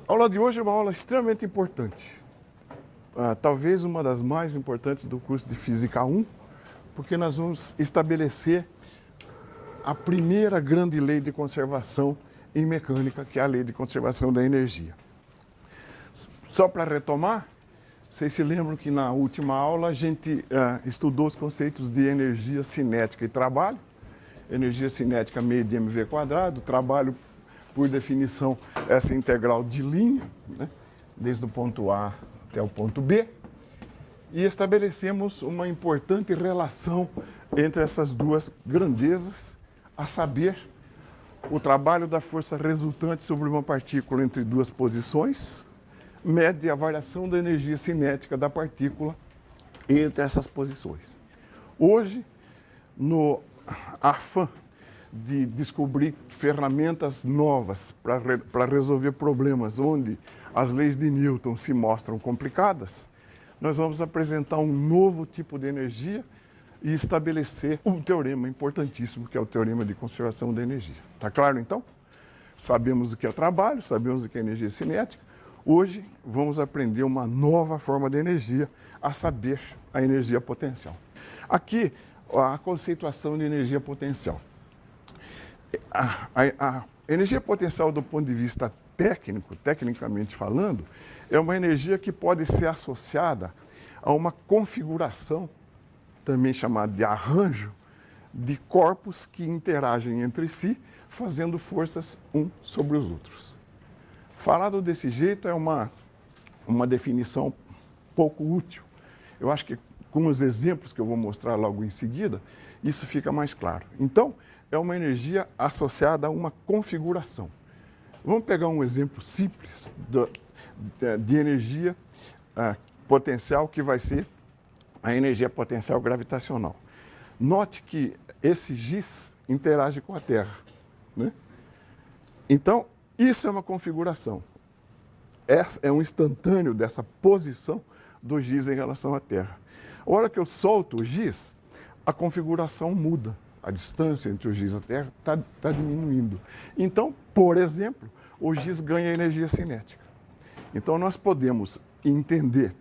A aula de hoje é uma aula extremamente importante. Talvez uma das mais importantes do curso de Física 1, porque nós vamos estabelecer a primeira grande lei de conservação em mecânica, que é a lei de conservação da energia. Só para retomar, vocês se lembram que na última aula a gente estudou os conceitos de energia cinética e trabalho. Energia cinética meio de mv², trabalho, por definição, essa integral de linha, né, desde o ponto A até o ponto B, e estabelecemos uma importante relação entre essas duas grandezas, a saber, o trabalho da força resultante sobre uma partícula entre duas posições mede a variação da energia cinética da partícula entre essas posições. Hoje, no afã de descobrir ferramentas novas para resolver problemas onde as leis de Newton se mostram complicadas, nós vamos apresentar um novo tipo de energia e estabelecer um teorema importantíssimo, que é o teorema de conservação da energia. Está claro, então? Sabemos o que é trabalho, sabemos o que é energia cinética. Hoje vamos aprender uma nova forma de energia, a saber, a energia potencial. Aqui, a conceituação de energia potencial. A energia potencial, do ponto de vista técnico, tecnicamente falando, é uma energia que pode ser associada a uma configuração, também chamada de arranjo, de corpos que interagem entre si, fazendo forças uns sobre os outros. Falado desse jeito é uma definição pouco útil. Eu acho que com os exemplos que eu vou mostrar logo em seguida, isso fica mais claro. Então, é uma energia associada a uma configuração. Vamos pegar um exemplo simples de energia potencial, que vai ser a energia potencial gravitacional. Note que esse giz interage com a Terra, né? Então, isso é uma configuração. Essa é um instantâneo dessa posição do giz em relação à Terra. A hora que eu solto o giz, a configuração muda. A distância entre o giz e a Terra está diminuindo. Então, por exemplo, o giz ganha energia cinética. Então, nós podemos entender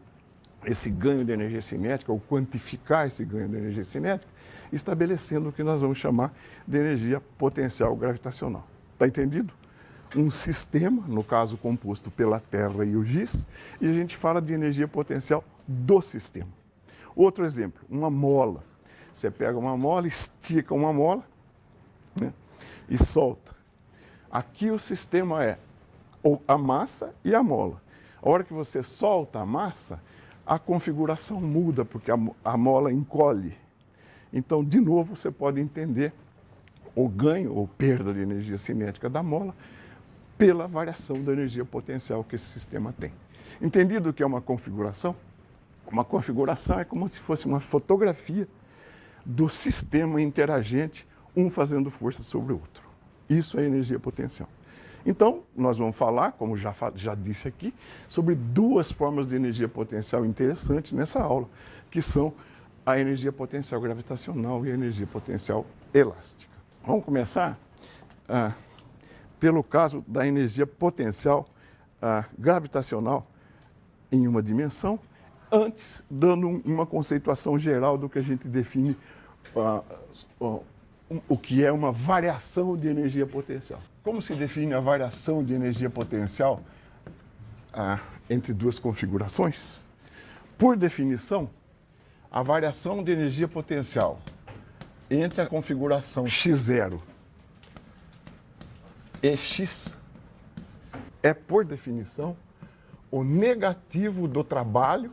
esse ganho de energia cinética, ou quantificar esse ganho de energia cinética, estabelecendo o que nós vamos chamar de energia potencial gravitacional. Está entendido? Um sistema, no caso composto pela Terra e o giz, e a gente fala de energia potencial do sistema. Outro exemplo, uma mola. Você pega uma mola, estica uma mola, né, e solta. Aqui o sistema é a massa e a mola. A hora que você solta a massa, a configuração muda, porque a mola encolhe. Então, de novo, você pode entender o ganho ou perda de energia cinética da mola pela variação da energia potencial que esse sistema tem. Entendido o que é uma configuração? Uma configuração é como se fosse uma fotografia do sistema interagente, um fazendo força sobre o outro. Isso é energia potencial. Então, nós vamos falar, como já disse aqui, sobre duas formas de energia potencial interessantes nessa aula, que são a energia potencial gravitacional e a energia potencial elástica. Vamos começar pelo caso da energia potencial gravitacional em uma dimensão, antes dando uma conceituação geral do que a gente define o que é uma variação de energia potencial. Como se define a variação de energia potencial entre duas configurações? Por definição, a variação de energia potencial entre a configuração x0 e x é, por definição, o negativo do trabalho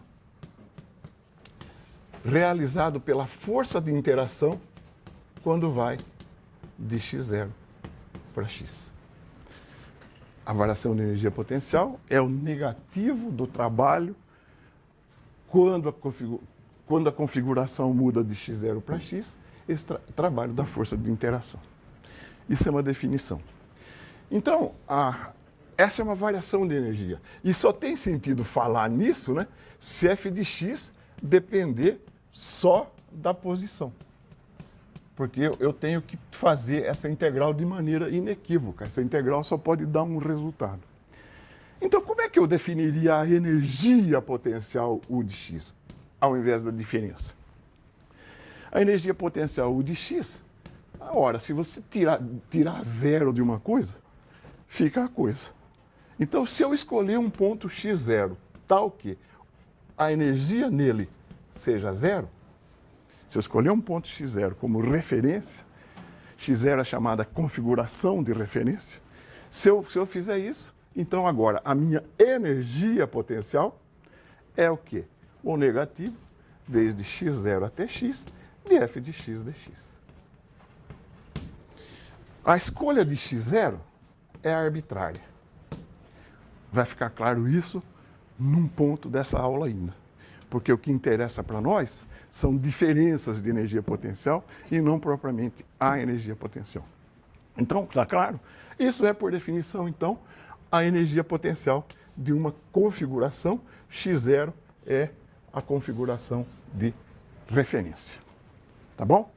realizado pela força de interação quando vai de x0 para x. A variação de energia potencial é o negativo do trabalho quando a configuração muda de x0 para x, esse trabalho da força de interação. Isso é uma definição. Então, essa é uma variação de energia. E só tem sentido falar nisso, né, se f de x depender só da posição. Porque eu tenho que fazer essa integral de maneira inequívoca. Essa integral só pode dar um resultado. Então, como é que eu definiria a energia potencial U de x, ao invés da diferença? A energia potencial U de x, ora, se você tirar zero de uma coisa, fica a coisa. Então, se eu escolher um ponto x0, tal que a energia nele seja zero, se eu escolher um ponto x0 como referência, x0 é chamada configuração de referência, se eu fizer isso, então agora a minha energia potencial é o quê? O negativo, desde x0 até x, de f de x dx. A escolha de x0 é arbitrária. Vai ficar claro isso num ponto dessa aula ainda. Porque o que interessa para nós são diferenças de energia potencial e não propriamente a energia potencial. Então, está claro? Isso é, por definição, então, a energia potencial de uma configuração. X0 é a configuração de referência. Tá bom?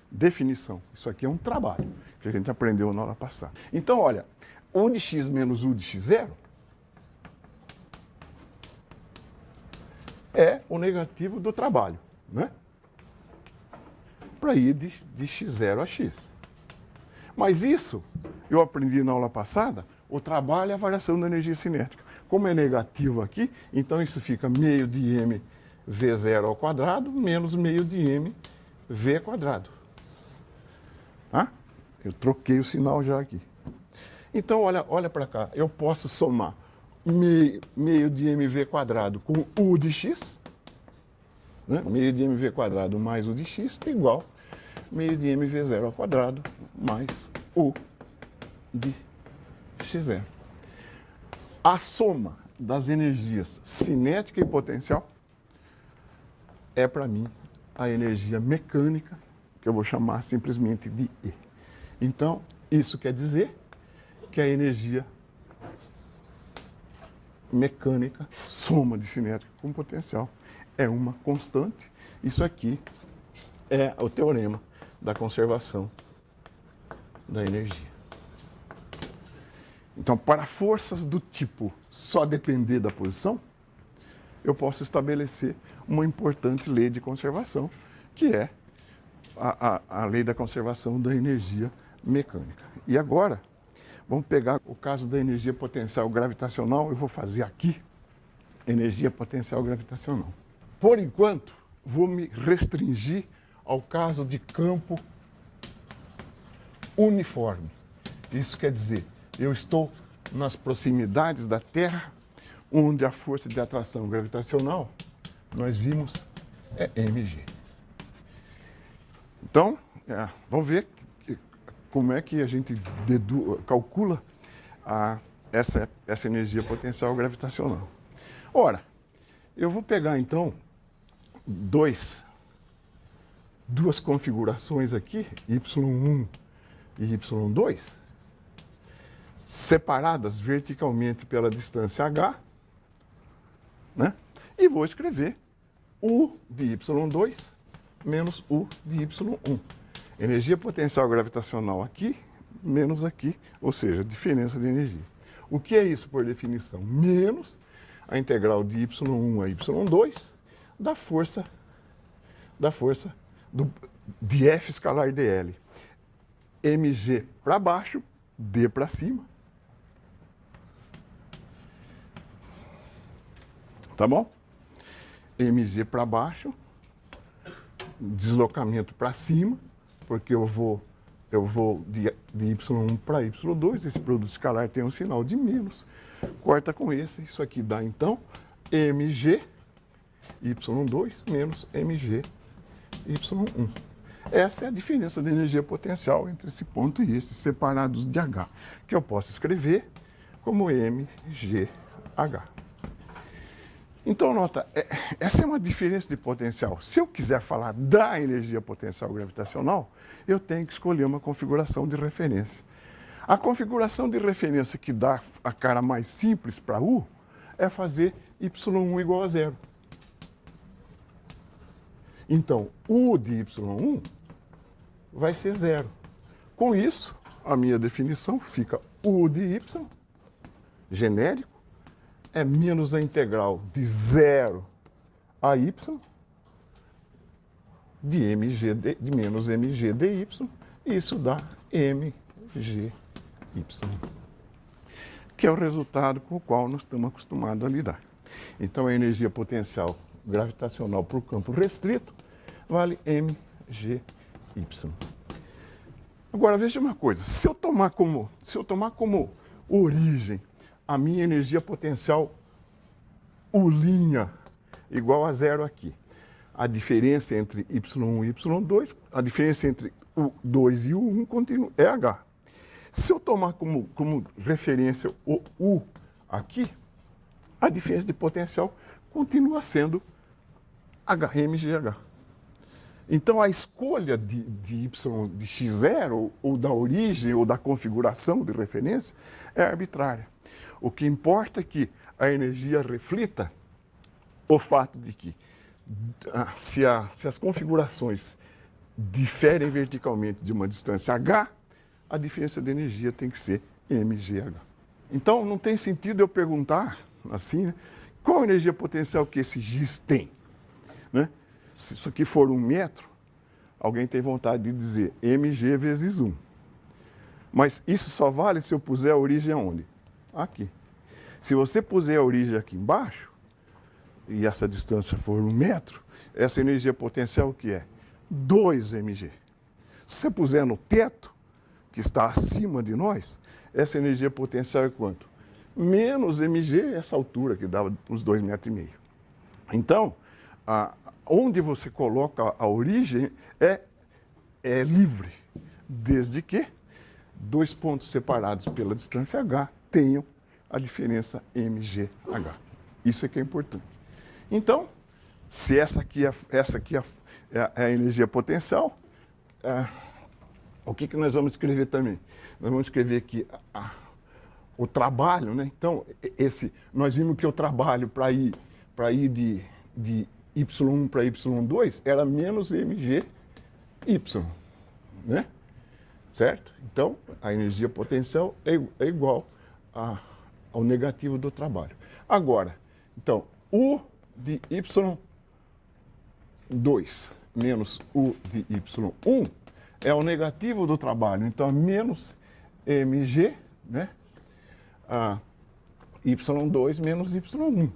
Definição. Isso aqui é um trabalho que a gente aprendeu na aula passada. Então, olha, U de x menos U de x0 é o negativo do trabalho, né? Para ir de x0 a x. Mas isso, eu aprendi na aula passada, o trabalho é a variação da energia cinética. Como é negativo aqui, então isso fica meio de m v0 ao quadrado menos meio de m v quadrado. Tá? Eu troquei o sinal já aqui. Então, olha para cá, eu posso somar meio de mv quadrado com U de x, né? Meio de mv quadrado mais U de x igual meio de mv0 ao quadrado mais U de x0. A soma das energias cinética e potencial é, para mim, a energia mecânica, que eu vou chamar simplesmente de E. Então, isso quer dizer que a energia mecânica, soma de cinética com potencial, é uma constante. Isso aqui é o teorema da conservação da energia. Então, para forças do tipo só depender da posição, eu posso estabelecer uma importante lei de conservação, que é a lei da conservação da energia mecânica. E agora, vamos pegar o caso da energia potencial gravitacional. Eu vou fazer aqui energia potencial gravitacional. Por enquanto, vou me restringir ao caso de campo uniforme. Isso quer dizer, eu estou nas proximidades da Terra, onde a força de atração gravitacional, nós vimos, é mg. Então, vamos ver como é que a gente calcula essa energia potencial gravitacional. Ora, eu vou pegar então duas configurações aqui, y1 e y2, separadas verticalmente pela distância h, né? E vou escrever U de y2 menos U de y1. Energia potencial gravitacional aqui, menos aqui, ou seja, diferença de energia. O que é isso por definição? Menos a integral de y1 a y2 da força de F escalar dl. mg para baixo, d para cima. Tá bom? mg para baixo, deslocamento para cima, porque eu vou de y1 para y2, esse produto escalar tem um sinal de menos, corta com esse, isso aqui dá então mg y2 menos mg y1. Essa é a diferença de energia potencial entre esse ponto e esse, separados de h, que eu posso escrever como mgh. Então, nota, essa é uma diferença de potencial. Se eu quiser falar da energia potencial gravitacional, eu tenho que escolher uma configuração de referência. A configuração de referência que dá a cara mais simples para U é fazer y1 igual a zero. Então, U de y1 vai ser zero. Com isso, a minha definição fica U de y, genérico, é menos a integral de 0 a y de menos mg dy, e isso dá mgy, que é o resultado com o qual nós estamos acostumados a lidar. Então, a energia potencial gravitacional para o campo restrito vale mgy. Agora, veja uma coisa, se eu tomar como origem a minha energia potencial U' igual a 0 aqui, a diferença entre y1 e y2, a diferença entre U2 e U1 continua, é H. Se eu tomar como referência o U aqui, a diferença de potencial continua sendo mgh. Então, a escolha de y de x0, ou da origem, ou da configuração de referência, é arbitrária. O que importa é que a energia reflita o fato de que, se as configurações diferem verticalmente de uma distância h, a diferença de energia tem que ser mgh. Então, não tem sentido eu perguntar, assim, né, qual a energia potencial que esse giz tem, né? Se isso aqui for 1 metro, alguém tem vontade de dizer mg vezes 1. Mas isso só vale se eu puser a origem aonde? Aqui. Se você puser a origem aqui embaixo, e essa distância for 1 metro, essa energia potencial o que é? 2 mg. Se você puser no teto, que está acima de nós, essa energia potencial é quanto? Menos mg, essa altura que dá uns 2,5 metros. Então, onde você coloca a origem é livre, desde que dois pontos separados pela distância h tenham a diferença mgh. Isso é que é importante. Então, se essa aqui é a energia potencial, o que nós vamos escrever também? Nós vamos escrever aqui o trabalho, né? Então, nós vimos que o trabalho para ir de y1 para y2 era menos mgy, né? Certo? Então, a energia potencial é igual ao negativo do trabalho. Agora, então, U de y2 menos U de y1 é o negativo do trabalho. Então, menos mg, né? Y2 menos y1.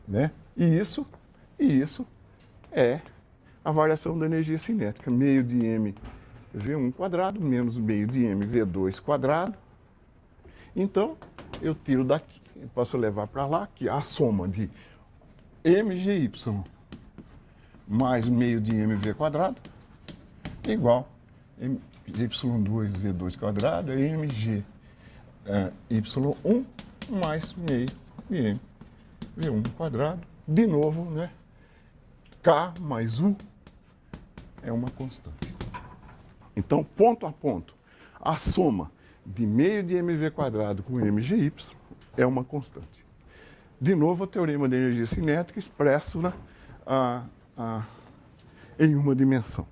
Né? E isso é a variação da energia cinética. Meio de m v1 quadrado menos meio de m v2 quadrado. Então, eu tiro daqui, eu posso levar para lá, que a soma de mgy mais meio de mv quadrado igual y2 v2 quadrado é mg y1 mais meio de m v1 quadrado. De novo, né? K mais U é uma constante. Então, ponto a ponto, a soma de meio de mv quadrado com mgy é uma constante. De novo, o teorema da energia cinética expresso, né, em uma dimensão.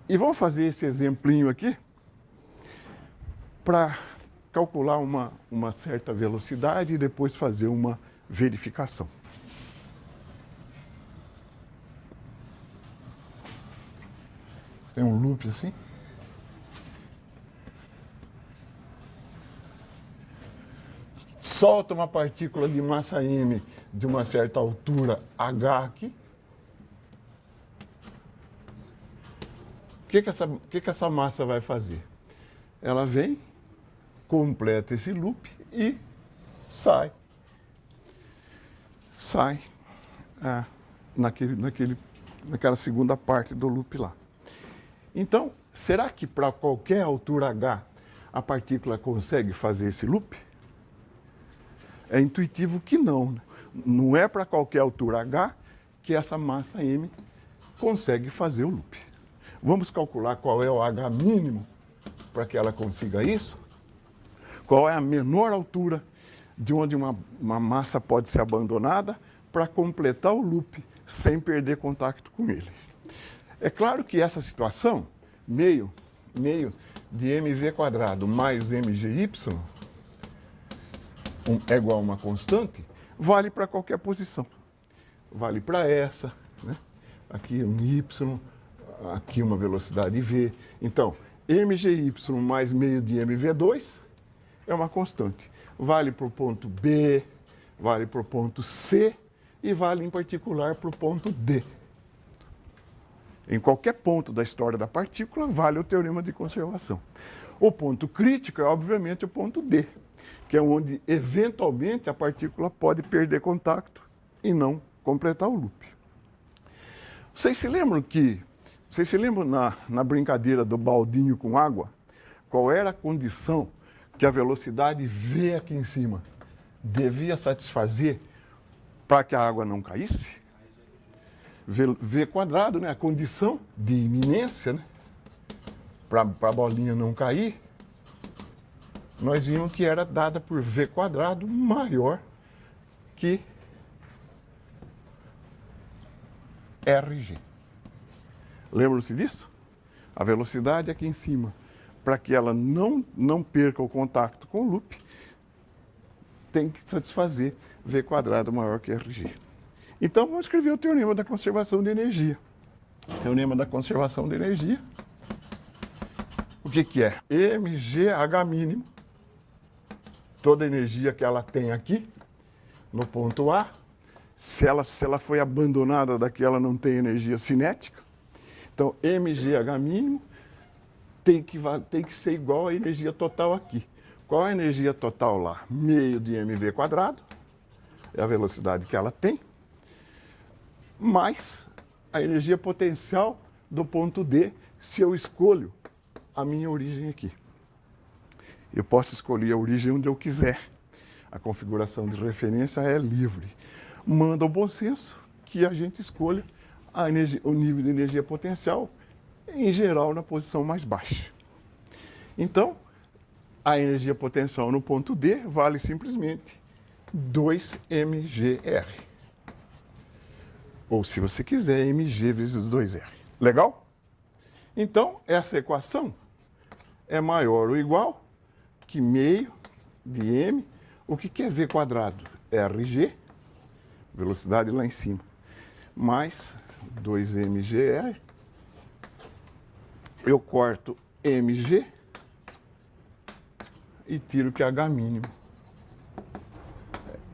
E vamos fazer esse exemplinho aqui para calcular uma certa velocidade e depois fazer uma verificação. Tem um loop assim. Solta uma partícula de massa m de uma certa altura h aqui. O que essa massa vai fazer? Ela vem, completa esse loop e sai naquela segunda parte do loop lá. Então, será que para qualquer altura h a partícula consegue fazer esse loop? É intuitivo que não. Não é para qualquer altura h que essa massa m consegue fazer o loop. Vamos calcular qual é o h mínimo para que ela consiga isso? Qual é a menor altura de onde uma massa pode ser abandonada para completar o loop sem perder contato com ele? É claro que essa situação, meio de mv quadrado mais mgy, é igual a uma constante, vale para qualquer posição. Vale para essa, né? Aqui um y, aqui uma velocidade v. Então, mgy mais meio de mv2 é uma constante. Vale para o ponto B, vale para o ponto C e vale em particular para o ponto D. Em qualquer ponto da história da partícula, vale o teorema de conservação. O ponto crítico é, obviamente, o ponto D, que é onde, eventualmente, a partícula pode perder contato e não completar o loop. Vocês se lembram na brincadeira do baldinho com água, qual era a condição que a velocidade V aqui em cima devia satisfazer para que a água não caísse? V quadrado, né? A condição de iminência, né? Para a bolinha não cair, nós vimos que era dada por V quadrado maior que RG. Lembram-se disso? A velocidade aqui em cima, para que ela não perca o contato com o loop, tem que satisfazer V quadrado maior que RG. Então, vamos escrever o teorema da conservação de energia. Teorema da conservação de energia. O que é? mgh mínimo, toda a energia que ela tem aqui, no ponto A, se ela foi abandonada daqui, ela não tem energia cinética. Então, mgh mínimo tem que ser igual à energia total aqui. Qual é a energia total lá? Meio de mv quadrado, é a velocidade que ela tem, mais a energia potencial do ponto D, se eu escolho a minha origem aqui. Eu posso escolher a origem onde eu quiser. A configuração de referência é livre. Manda o bom senso que a gente escolha o nível de energia potencial, em geral, na posição mais baixa. Então, a energia potencial no ponto D vale simplesmente 2mgr. Ou, se você quiser, mg vezes 2r. Legal? Então, essa equação é maior ou igual que meio de m. O que é v quadrado? Rg, velocidade lá em cima, mais 2mgr. Eu corto mg e tiro que h mínimo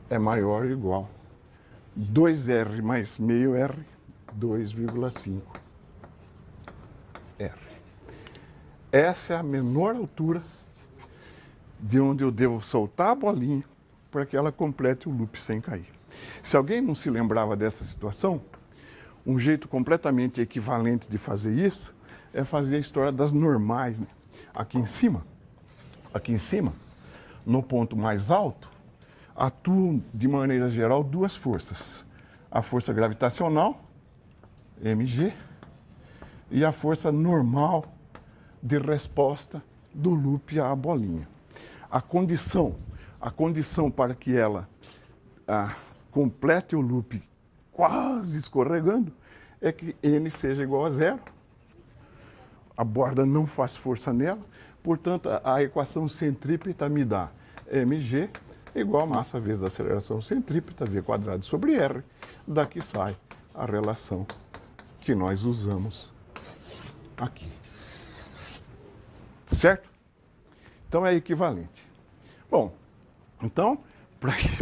é maior ou igual 2r mais meio r, 2,5 r. Essa é a menor altura de onde eu devo soltar a bolinha para que ela complete o loop sem cair. Se alguém não se lembrava dessa situação, um jeito completamente equivalente de fazer isso é fazer a história das normais, né? Aqui em cima, no ponto mais alto, atuam de maneira geral duas forças. A força gravitacional, mg, e a força normal de resposta do loop à bolinha. A condição para que ela complete o loop quase escorregando é que n seja igual a zero. A borda não faz força nela, portanto, a equação centrípeta me dá mg igual a massa vezes a aceleração centrípeta, v quadrado sobre r. Daqui sai a relação que nós usamos aqui. Certo? Então é equivalente. Bom, então,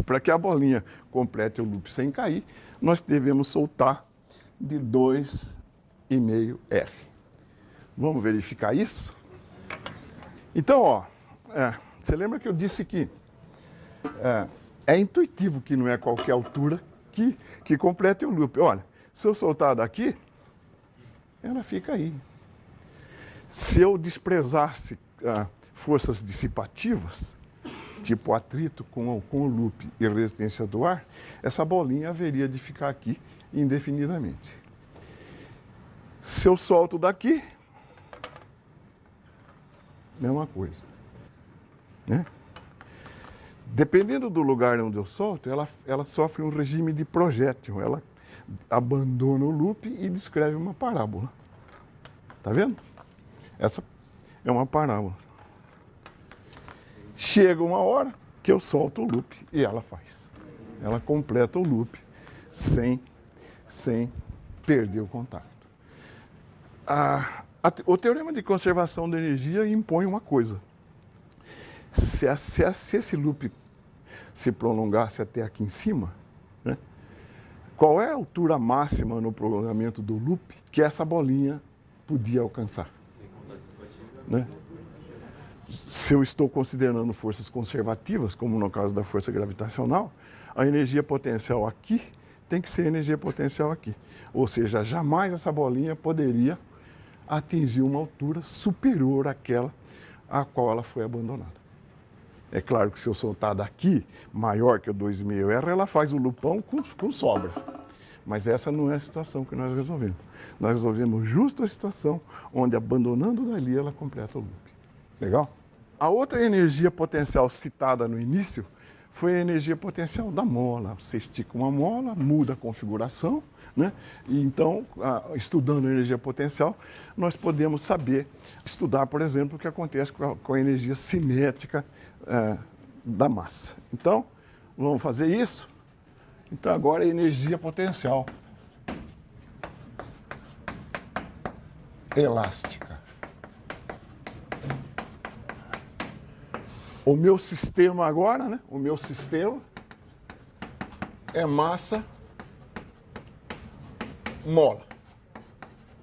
para que a bolinha complete o loop sem cair, nós devemos soltar de 2,5 R. Vamos verificar isso? Então, ó, você lembra que eu disse que é intuitivo que não é qualquer altura que complete o loop. Olha, se eu soltar daqui, ela fica aí. Se eu desprezasse forças dissipativas, tipo atrito com o loop e resistência do ar, essa bolinha haveria de ficar aqui indefinidamente. Se eu solto daqui, mesma coisa, né? Dependendo do lugar onde eu solto, ela sofre um regime de projétil. Ela abandona o loop e descreve uma parábola. Tá vendo? Essa é uma parábola. Chega uma hora que eu solto o loop e ela faz. Ela completa o loop sem perder o contato. O teorema de conservação da energia impõe uma coisa. Se esse loop se prolongasse até aqui em cima, né, qual é a altura máxima no prolongamento do loop que essa bolinha podia alcançar? Né? Se eu estou considerando forças conservativas, como no caso da força gravitacional, a energia potencial aqui tem que ser energia potencial aqui. Ou seja, jamais essa bolinha poderia atingir uma altura superior àquela a qual ela foi abandonada. É claro que se eu soltar daqui, maior que o 2,5 R, ela faz o loopão com sobra. Mas essa não é a situação que nós resolvemos. Nós resolvemos justo a situação onde, abandonando dali, ela completa o loop. Legal? A outra energia potencial citada no início foi a energia potencial da mola. Você estica uma mola, muda a configuração, né? E então, estudando a energia potencial, nós podemos estudar, por exemplo, o que acontece com a energia cinética da massa. Então, vamos fazer isso? Então, agora é energia potencial elástica. O meu sistema agora, né? O meu sistema é massa mola.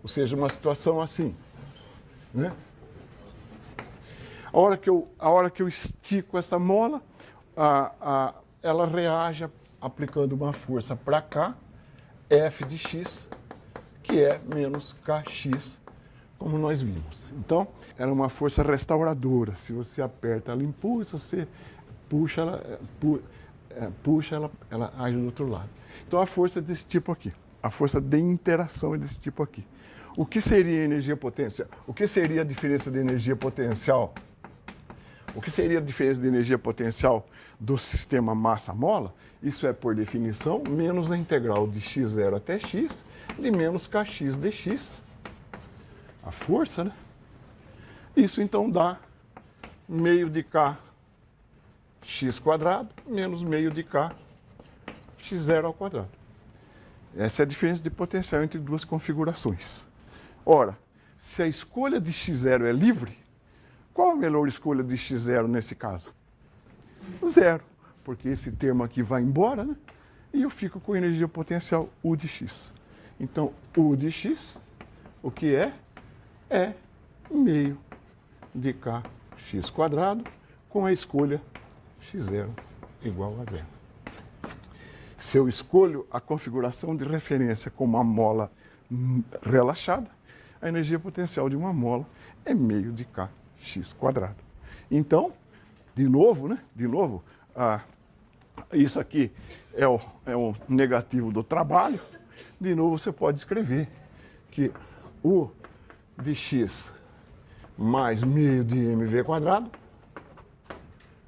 Ou seja, uma situação assim, né? A hora que eu estico essa mola, ela reage aplicando uma força para cá, F de x, que é menos Kx, como nós vimos. Então, era uma força restauradora. Se você aperta, ela impulsa, se você puxa, ela age do outro lado. Então, a força é desse tipo aqui. A força de interação é desse tipo aqui. O que seria energia potencial? O que seria a diferença de energia potencial? O que seria a diferença de energia potencial do sistema massa-mola? Isso é, por definição, menos a integral de x0 até x de menos kx dx. A força, né? Isso, então, dá meio de k x quadrado menos meio de k x0 ao quadrado. Essa é a diferença de potencial entre duas configurações. Ora, se a escolha de x0 é livre, qual a melhor escolha de x0 nesse caso? Zero, porque esse termo aqui vai embora, né? E eu fico com energia potencial U de x. Então, U de x, o que é? É meio de kx quadrado com a escolha x0 igual a zero. Se eu escolho a configuração de referência com uma mola relaxada, a energia potencial de uma mola é meio de kx quadrado. Então, de novo, né? Isso aqui é o negativo do trabalho. De novo, você pode escrever que U de x mais meio de mv quadrado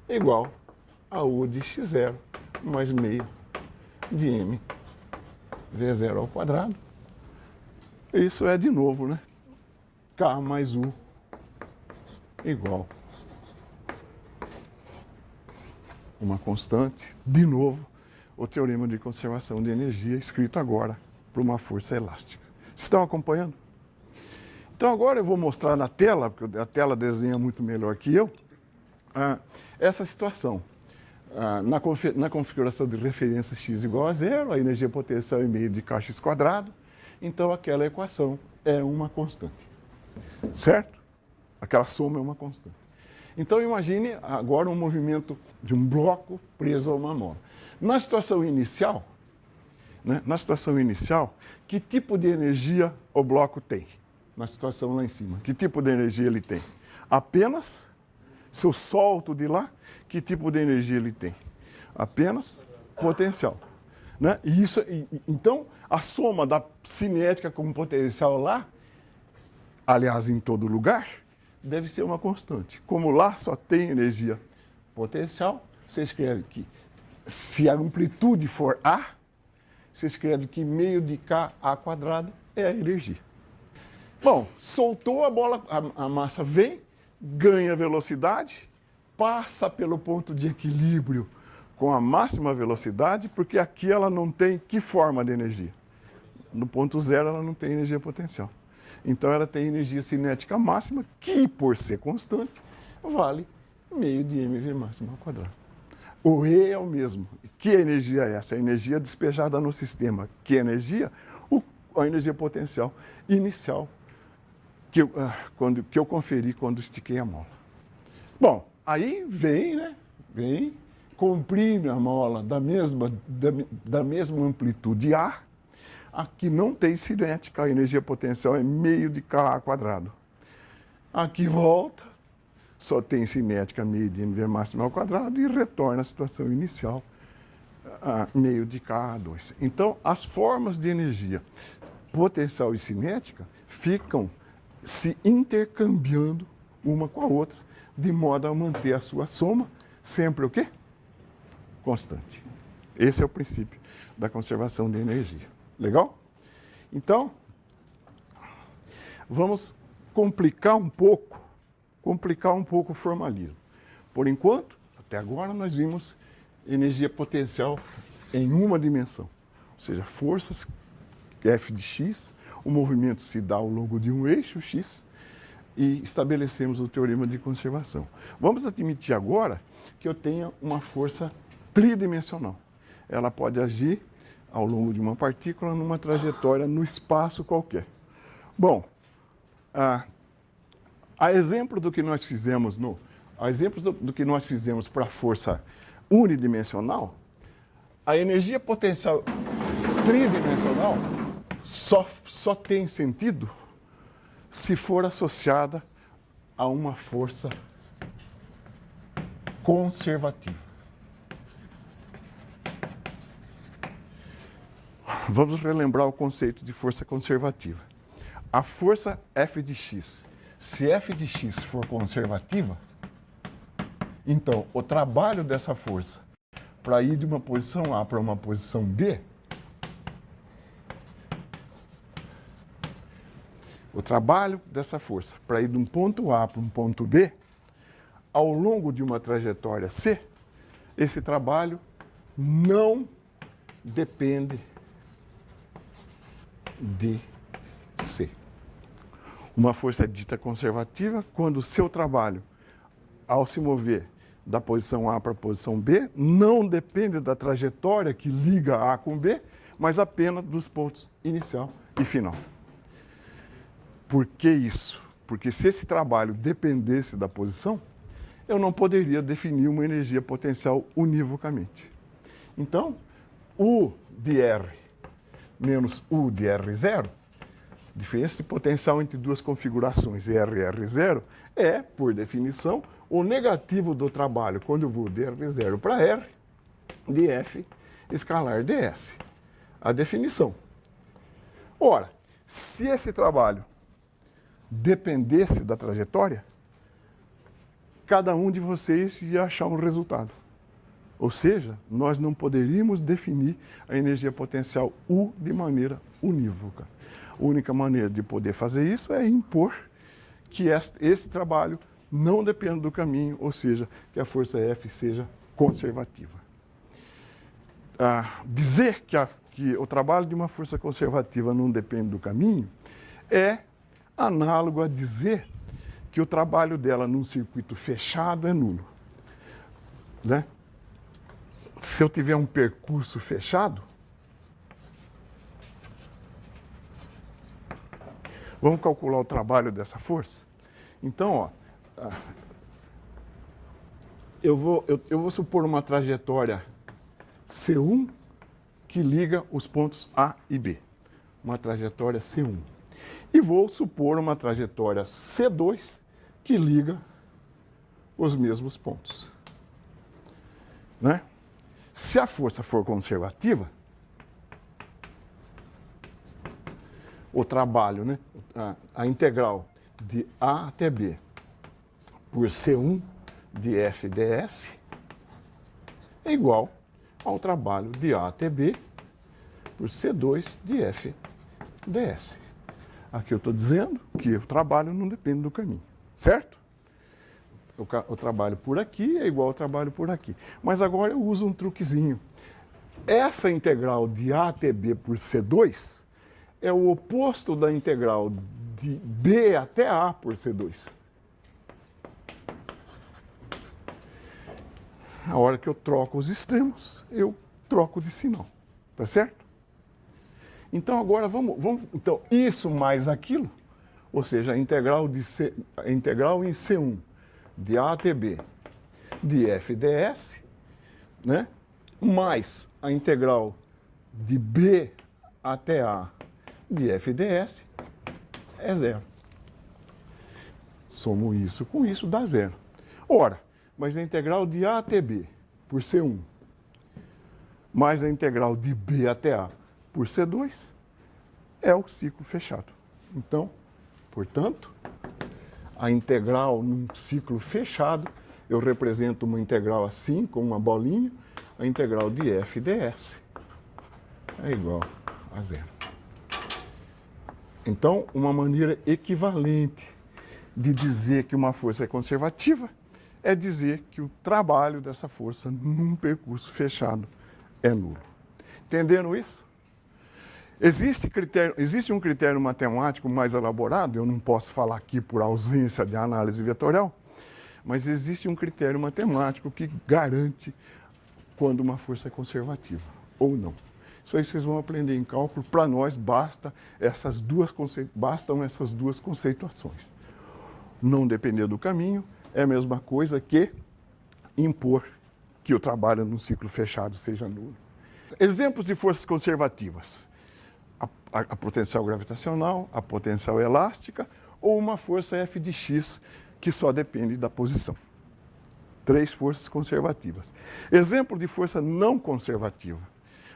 é igual a U de x0 mais meio de m v0 ao quadrado. Isso é, de novo, né? K mais U igual uma constante. De novo, o teorema de conservação de energia escrito agora para uma força elástica. Estão acompanhando? Então agora eu vou mostrar na tela, porque a tela desenha muito melhor que eu, essa situação. Na configuração de referência x igual a zero, a energia potencial é meio de kx quadrado, então aquela equação é uma constante. Certo? Aquela soma é uma constante. Então imagine agora um movimento de um bloco preso a uma mola. Na situação inicial, que tipo de energia o bloco tem? Na situação lá em cima, que tipo de energia ele tem? Apenas, se eu solto de lá, que tipo de energia ele tem? Apenas potencial. Né? Então, a soma da cinética com potencial lá, aliás, em todo lugar, deve ser uma constante. Como lá só tem energia potencial, você escreve que, se a amplitude for A, você escreve que meio de Ka quadrado é a energia. Bom, soltou a bola, a massa vem, ganha velocidade, passa pelo ponto de equilíbrio com a máxima velocidade, porque aqui ela não tem que forma de energia? No ponto zero ela não tem energia potencial. Então ela tem energia cinética máxima, que por ser constante, vale meio de mv máximo ao quadrado. O E é o mesmo. Que energia é essa? A energia despejada no sistema. Que energia? A energia potencial inicial que eu conferi quando estiquei a mola. Bom, aí vem, né? Vem, comprime a mola da mesma amplitude A. Aqui não tem cinética, a energia potencial é meio de Ka quadrado. Aqui volta, só tem cinética meio de mv máximo ao quadrado e retorna à situação inicial, meio de Ka2. Então, as formas de energia potencial e cinética ficam se intercambiando uma com a outra, de modo a manter a sua soma sempre o quê? Constante. Esse é o princípio da conservação de energia. Legal? Então, vamos complicar um pouco o formalismo. Por enquanto, até agora nós vimos energia potencial em uma dimensão, ou seja, forças F de x, o movimento se dá ao longo de um eixo x e estabelecemos o teorema de conservação. Vamos admitir agora que eu tenha uma força tridimensional. Ela pode agir ao longo de uma partícula numa trajetória no espaço qualquer. Bom, a exemplo do que nós fizemos para a força unidimensional, a energia potencial tridimensional só tem sentido se for associada a uma força conservativa. Vamos relembrar o conceito de força conservativa. A força F de x, se F de x for conservativa, então o trabalho dessa força para ir de uma posição A para uma posição B, o trabalho dessa força para ir de um ponto A para um ponto B, ao longo de uma trajetória C, esse trabalho não depende de C. Uma força dita conservativa quando o seu trabalho, ao se mover da posição A para a posição B, não depende da trajetória que liga A com B, mas apenas dos pontos inicial e final. Por que isso? Porque se esse trabalho dependesse da posição, eu não poderia definir uma energia potencial univocamente. Então, U de R menos U de R0, diferença de potencial entre duas configurações R e R0, é, por definição, o negativo do trabalho quando eu vou de R0 para R, de F escalar ds. A definição. Ora, se esse trabalho dependesse da trajetória, cada um de vocês ia achar um resultado. Ou seja, nós não poderíamos definir a energia potencial U de maneira unívoca. A única maneira de poder fazer isso é impor que esse trabalho não dependa do caminho, ou seja, que a força F seja conservativa. Dizer que o trabalho de uma força conservativa não depende do caminho é análogo a dizer que o trabalho dela num circuito fechado é nulo. Né? Se eu tiver um percurso fechado, vamos calcular o trabalho dessa força? Então, eu vou supor uma trajetória C1 que liga os pontos A e B. Uma trajetória C1. E vou supor uma trajetória C2 que liga os mesmos pontos. Né? Se a força for conservativa, o trabalho, né, a integral de A até B por C1 de F ds é igual ao trabalho de A até B por C2 de F ds. Aqui eu estou dizendo que o trabalho não depende do caminho, certo? Eu trabalho por aqui é igual ao trabalho por aqui. Mas agora eu uso um truquezinho. Essa integral de A até B por C2 é o oposto da integral de B até A por C2. A hora que eu troco os extremos, eu troco de sinal. Tá certo? Então agora vamos então, isso mais aquilo, ou seja, a integral em C1 de A até B de f ds, né? Mais a integral de B até A de f ds é zero. Somo isso com isso, dá zero. Ora, mas a integral de A até B por C1 mais a integral de B até A por C2 é o ciclo fechado. Então, portanto, a integral num ciclo fechado, eu represento uma integral assim, com uma bolinha, a integral de f ds é igual a zero. Então, uma maneira equivalente de dizer que uma força é conservativa é dizer que o trabalho dessa força num percurso fechado é nulo. Entenderam isso? Existe um critério matemático mais elaborado, eu não posso falar aqui por ausência de análise vetorial, mas existe um critério matemático que garante quando uma força é conservativa ou não. Isso aí vocês vão aprender em cálculo. Para nós bastam essas duas conceituações. Não depender do caminho é a mesma coisa que impor que o trabalho num ciclo fechado seja nulo. Exemplos de forças conservativas. A potencial gravitacional, a potencial elástica ou uma força F de x que só depende da posição. 3 forças conservativas. Exemplo de força não conservativa,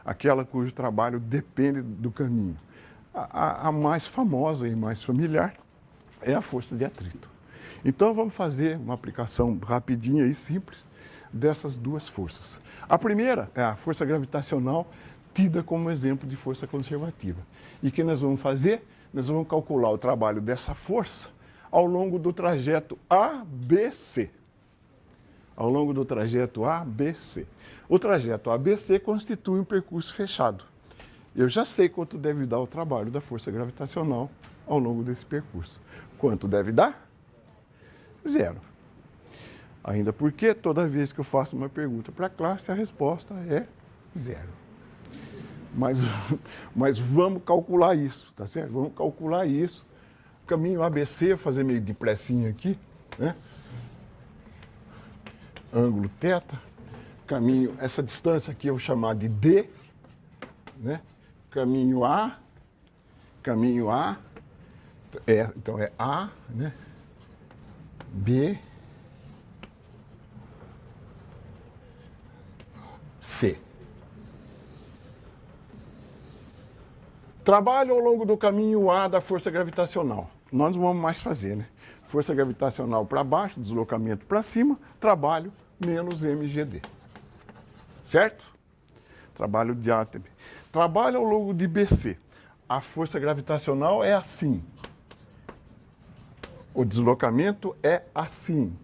aquela cujo trabalho depende do caminho. A mais famosa e mais familiar é a força de atrito. Então vamos fazer uma aplicação rapidinha e simples dessas duas forças. A primeira é a força gravitacional, tida como exemplo de força conservativa. E o que nós vamos fazer? Nós vamos calcular o trabalho dessa força ao longo do trajeto ABC. Ao longo do trajeto ABC. O trajeto ABC constitui um percurso fechado. Eu já sei quanto deve dar o trabalho da força gravitacional ao longo desse percurso. Quanto deve dar? Zero. Ainda porque toda vez que eu faço uma pergunta para a classe, a resposta é zero. Mas vamos calcular isso, tá certo? Vamos calcular isso. Caminho ABC, fazer meio depressinha aqui, né? Ângulo θ. Caminho, essa distância aqui eu vou chamar de D, né? Caminho A, então é A, né? B, C. Trabalho ao longo do caminho A da força gravitacional. Nós não vamos mais fazer, né? Força gravitacional para baixo, deslocamento para cima, trabalho menos mgd. Certo? Trabalho de A até B. Trabalho ao longo de BC. A força gravitacional é assim. O deslocamento é assim.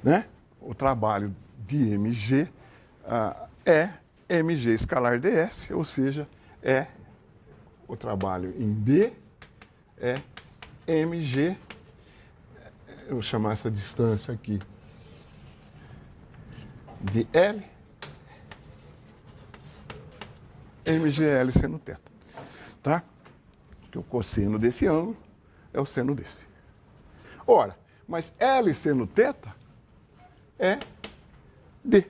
Né? O trabalho de mg é mg escalar ds, ou seja, é o trabalho em B é mg, eu vou chamar essa distância aqui de L, mgl seno θ, tá? Porque o cosseno desse ângulo é o seno desse. Ora, mas L seno θ é D.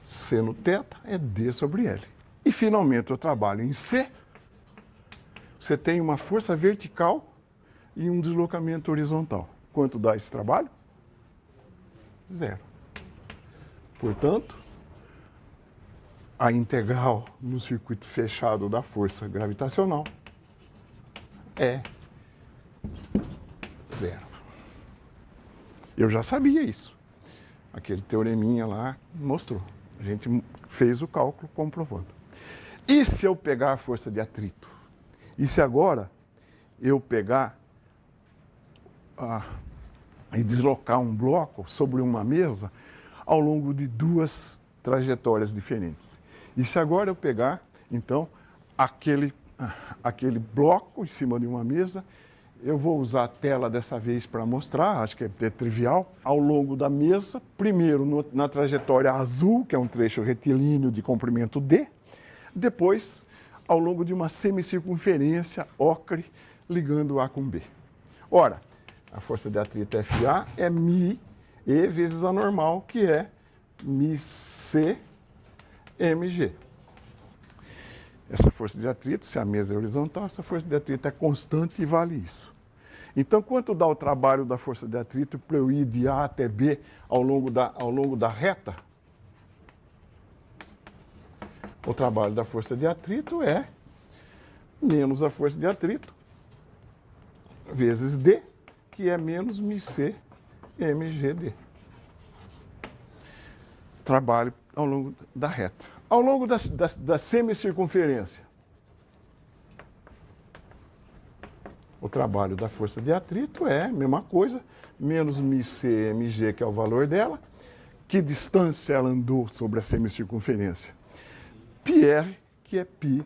Seno θ é D sobre L. E, finalmente, eu trabalho em C. Você tem uma força vertical e um deslocamento horizontal. Quanto dá esse trabalho? Zero. Portanto, a integral no circuito fechado da força gravitacional é zero. Eu já sabia isso. Aquele teoreminha lá mostrou. A gente fez o cálculo comprovando. E se eu pegar a força de atrito? E se agora eu pegar e deslocar um bloco sobre uma mesa ao longo de duas trajetórias diferentes. E se agora eu pegar, então, aquele bloco em cima de uma mesa, eu vou usar a tela dessa vez para mostrar, acho que é trivial, ao longo da mesa, primeiro na trajetória azul, que é um trecho retilíneo de comprimento D, depois ao longo de uma semicircunferência ocre, ligando A com B. Ora, a força de atrito FA é μe vezes a normal, que é μc mg. Essa força de atrito, se a mesa é horizontal, essa força de atrito é constante e vale isso. Então, quanto dá o trabalho da força de atrito para eu ir de A até B ao longo da reta? O trabalho da força de atrito é menos a força de atrito vezes D, que é menos μc mgd. Trabalho ao longo da reta. Ao longo da semicircunferência, o trabalho da força de atrito é a mesma coisa, menos μc mg, que é o valor dela. Que distância ela andou sobre a semicircunferência? πr, que é π,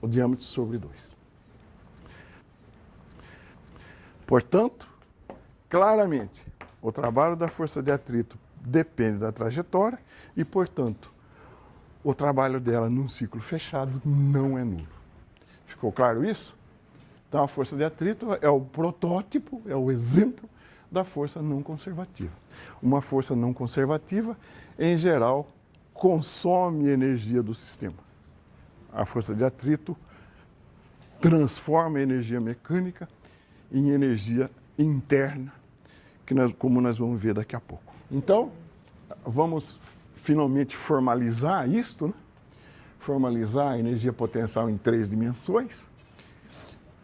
o diâmetro sobre 2. Portanto, claramente, o trabalho da força de atrito depende da trajetória e, portanto, o trabalho dela num ciclo fechado não é nulo. Ficou claro isso? Então, a força de atrito é o protótipo, é o exemplo da força não conservativa. Uma força não conservativa, em geral, consome energia do sistema. A força de atrito transforma a energia mecânica em energia interna, como nós vamos ver daqui a pouco. Então, vamos finalmente formalizar isto, né? Formalizar a energia potencial em 3 dimensões.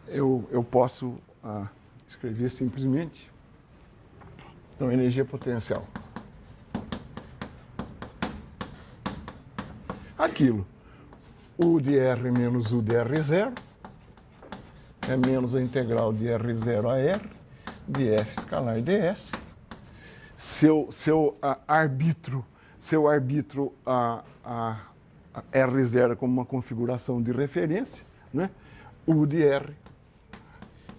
Eu posso escrever simplesmente, então, energia potencial. Aquilo, U de R menos U de R0, é menos a integral de R0 a R, de F escalar ds. Seu arbítrio a R0 como uma configuração de referência, né? U de R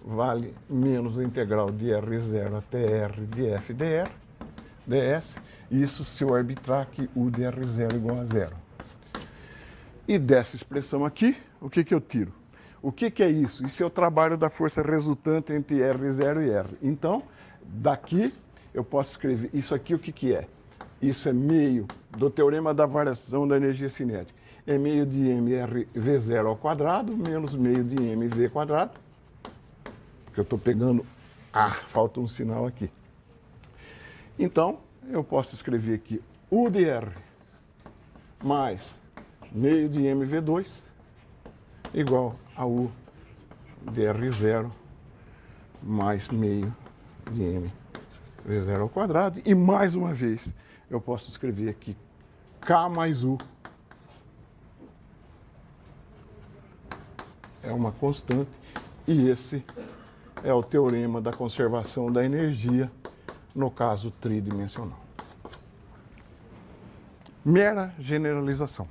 vale menos a integral de R0 até R de F dr, ds. Isso se eu arbitrar que U de R0 igual a 0. E dessa expressão aqui, o que eu tiro? O que é isso? Isso é o trabalho da força resultante entre R0 e R. Então, daqui eu posso escrever isso aqui, o que é? Isso é meio do teorema da variação da energia cinética. É meio de mRv0 ao quadrado menos meio de mv quadrado. Porque eu estou pegando falta um sinal aqui. Então, eu posso escrever aqui U de R mais meio de mv2 igual a U de R0 mais meio de mv0 ao quadrado. E mais uma vez, eu posso escrever aqui K mais U é uma constante, e esse é o teorema da conservação da energia, no caso tridimensional. Mera generalização,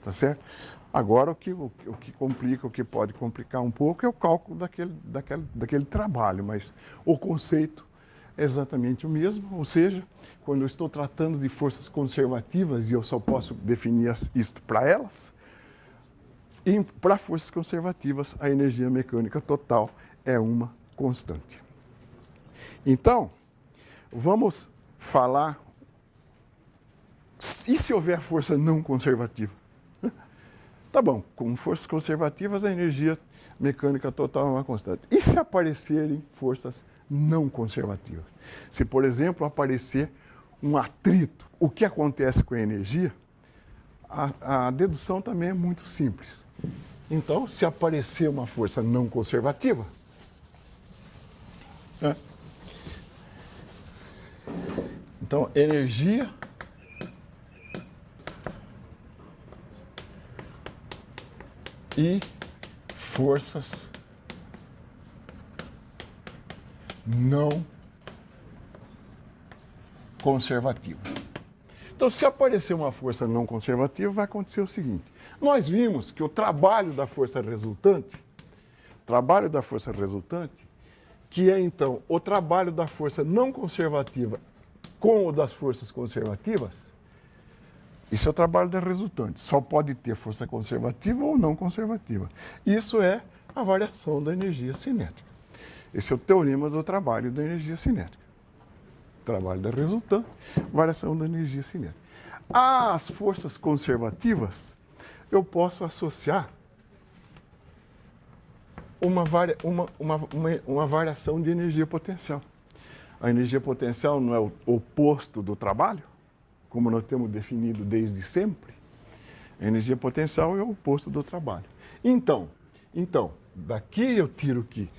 tá certo? Agora, o que complica, o que pode complicar um pouco é o cálculo daquele trabalho, mas o conceito é exatamente o mesmo, ou seja, quando eu estou tratando de forças conservativas e eu só posso definir isto para elas, e para forças conservativas a energia mecânica total é uma constante. Então, vamos falar, e se houver força não conservativa? Tá bom, com forças conservativas a energia mecânica total é uma constante. E se aparecerem forças não conservativas? Se, por exemplo, aparecer um atrito, o que acontece com a energia? A dedução também é muito simples. Então, se aparecer uma força não conservativa, então, energia e forças não conservativa. Então, se aparecer uma força não conservativa, vai acontecer o seguinte. Nós vimos que o trabalho da força resultante, que é então o trabalho da força não conservativa com o das forças conservativas, isso é o trabalho da resultante. Só pode ter força conservativa ou não conservativa. Isso é a variação da energia cinética. Esse é o teorema do trabalho da energia cinética. Trabalho da resultante, variação da energia cinética. Às forças conservativas, eu posso associar uma variação de energia potencial. A energia potencial não é o oposto do trabalho, como nós temos definido desde sempre. A energia potencial é o oposto do trabalho. Então daqui eu tiro que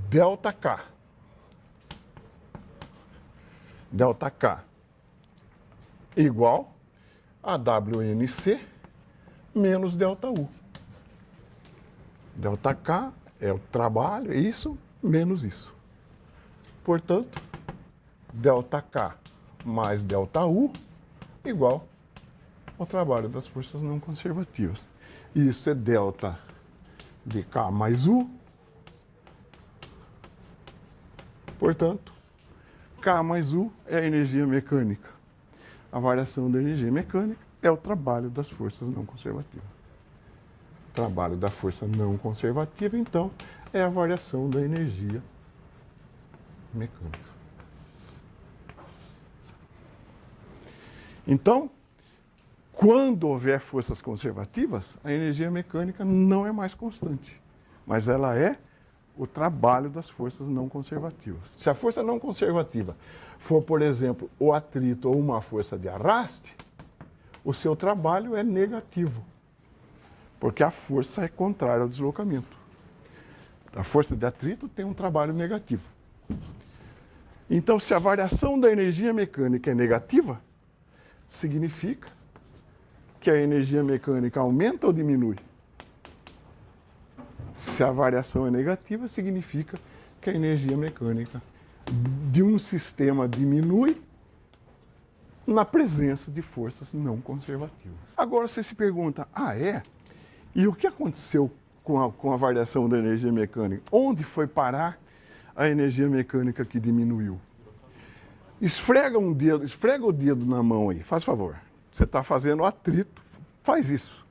ΔK igual a WNC menos ΔU. ΔK é o trabalho, isso, menos isso. Portanto, ΔK mais ΔU igual ao trabalho das forças não conservativas. Isso é delta de K mais U. Portanto, K mais U é a energia mecânica. A variação da energia mecânica é o trabalho das forças não conservativas. O trabalho da força não conservativa, então, é a variação da energia mecânica. Então, quando houver forças conservativas, a energia mecânica não é mais constante, mas ela é o trabalho das forças não conservativas. Se a força não conservativa for, por exemplo, o atrito ou uma força de arraste, o seu trabalho é negativo, porque a força é contrária ao deslocamento. A força de atrito tem um trabalho negativo. Então, se a variação da energia mecânica é negativa, significa que a energia mecânica aumenta ou diminui? Se a variação é negativa, significa que a energia mecânica de um sistema diminui na presença de forças não conservativas. Agora você se pergunta, e o que aconteceu com a variação da energia mecânica? Onde foi parar a energia mecânica que diminuiu? Esfrega o dedo na mão aí, faz favor. Você está fazendo atrito, faz isso.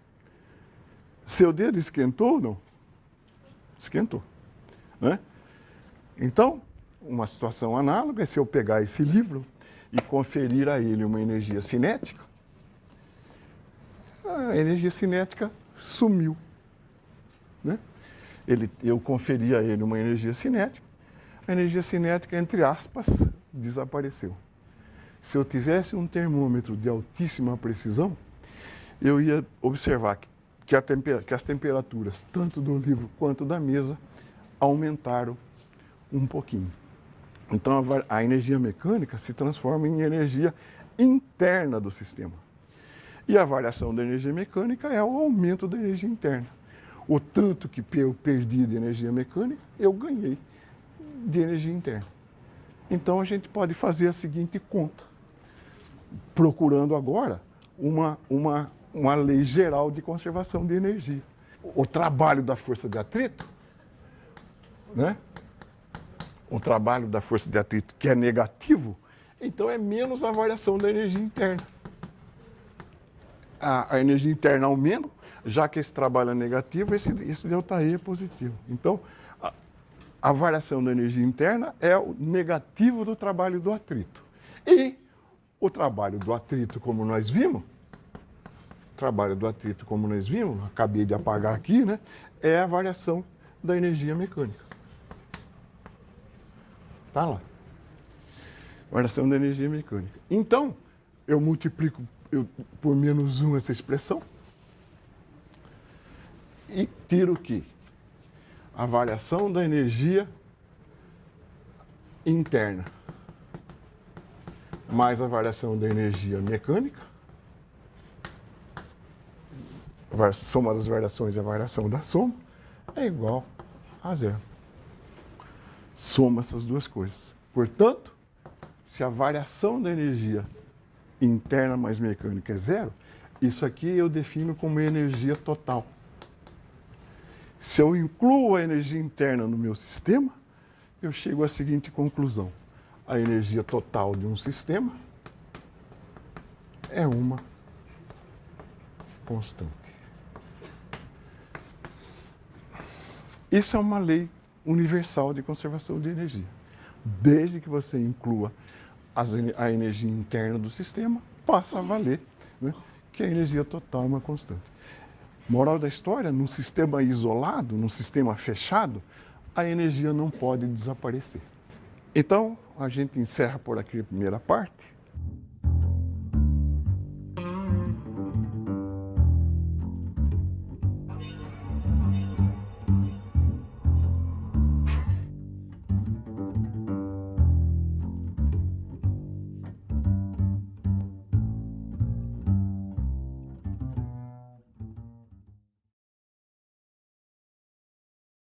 Seu dedo esquentou ou não? Esquentou. Né? Então, uma situação análoga é se eu pegar esse livro e conferir a ele uma energia cinética, a energia cinética sumiu. Né? Eu conferi a ele uma energia cinética, a energia cinética, entre aspas, desapareceu. Se eu tivesse um termômetro de altíssima precisão, eu ia observar que as temperaturas, tanto do livro quanto da mesa, aumentaram um pouquinho. Então, a energia mecânica se transforma em energia interna do sistema. E a variação da energia mecânica é o aumento da energia interna. O tanto que eu perdi de energia mecânica, eu ganhei de energia interna. Então, a gente pode fazer a seguinte conta, procurando agora uma lei geral de conservação de energia. O trabalho da força de atrito, né? O trabalho da força de atrito, que é negativo, então é menos a variação da energia interna. A energia interna aumenta, já que esse trabalho é negativo, esse ΔI é positivo. Então, a variação da energia interna é o negativo do trabalho do atrito. E o trabalho do atrito, como nós vimos, acabei de apagar aqui, né, é a variação da energia mecânica. Tá lá. Variação da energia mecânica. Então, eu multiplico por menos 1 essa expressão e tiro que a variação da energia interna mais a variação da energia mecânica, a soma das variações e a variação da soma, é igual a zero. Soma essas duas coisas. Portanto, se a variação da energia interna mais mecânica é zero, isso aqui eu defino como energia total. Se eu incluo a energia interna no meu sistema, eu chego à seguinte conclusão: a energia total de um sistema é uma constante. Isso é uma lei universal de conservação de energia. Desde que você inclua a energia interna do sistema, passa a valer, né, que a energia total é uma constante. Moral da história, num sistema isolado, num sistema fechado, a energia não pode desaparecer. Então, a gente encerra por aqui a primeira parte.